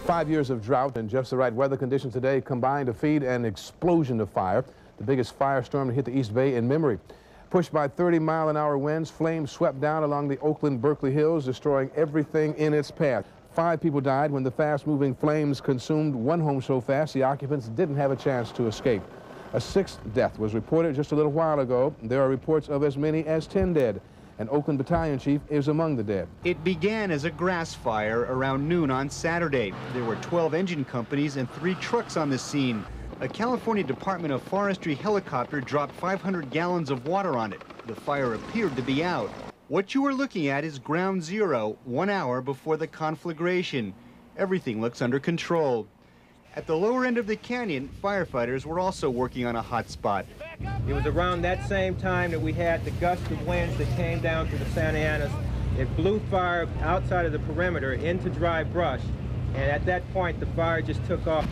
5 years of drought and just the right weather conditions today combined to feed an explosion of fire, the biggest firestorm to hit the East Bay in memory. Pushed by 30-mile-an-hour winds, flames swept down along the Oakland-Berkeley hills, destroying everything in its path. 5 people died when the fast-moving flames consumed one home so fast the occupants didn't have a chance to escape. A 6th death was reported just a little while ago. There are reports of as many as 10 dead. An Oakland battalion chief is among the dead. It began as a grass fire around noon on Saturday. There were 12 engine companies and 3 trucks on the scene. A California Department of Forestry helicopter dropped 500 gallons of water on it. The fire appeared to be out. What you are looking at is ground zero, 1 hour before the conflagration. Everything looks under control. At the lower end of the canyon, firefighters were also working on a hot spot. It was around that same time that we had the gust of winds that came down to the Santa Anas. It blew fire outside of the perimeter into dry brush, and at that point the fire just took off.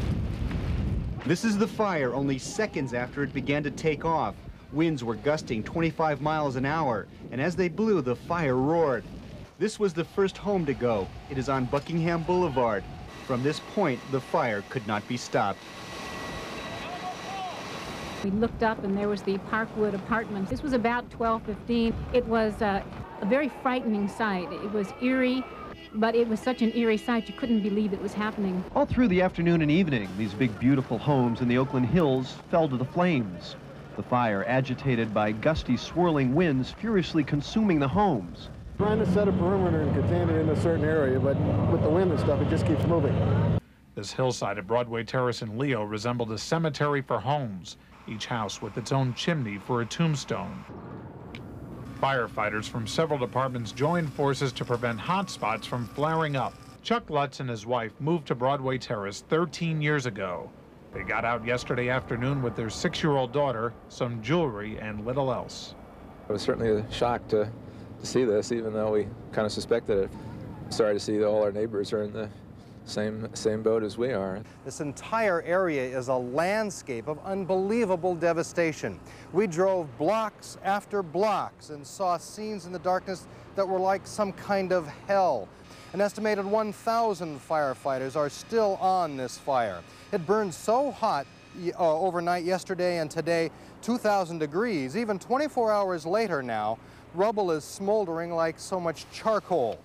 This is the fire only seconds after it began to take off. Winds were gusting 25 miles an hour, and as they blew, the fire roared. This was the first home to go. It is on Buckingham Boulevard. From this point, the fire could not be stopped. We looked up and there was the Parkwood Apartments. This was about 12:15. It was a very frightening sight. It was eerie, but it was such an eerie sight you couldn't believe it was happening. All through the afternoon and evening, these big, beautiful homes in the Oakland hills fell to the flames. The fire, agitated by gusty, swirling winds, furiously consuming the homes. Trying to set a perimeter and contain it in a certain area, but with the wind and stuff, it just keeps moving. This hillside at Broadway Terrace in Leo resembled a cemetery for homes, each house with its own chimney for a tombstone. Firefighters from several departments joined forces to prevent hot spots from flaring up. Chuck Lutz and his wife moved to Broadway Terrace 13 years ago. They got out yesterday afternoon with their 6-year-old daughter, some jewelry, and little else. It was certainly a shock to see this, even though we kind of suspected it. Sorry to see that all our neighbors are in the same boat as we are. This entire area is a landscape of unbelievable devastation. We drove blocks after blocks and saw scenes in the darkness that were like some kind of hell. An estimated 1,000 firefighters are still on this fire. It burned so hot overnight yesterday and today, 2,000 degrees. Even 24 hours later now, rubble is smoldering like so much charcoal.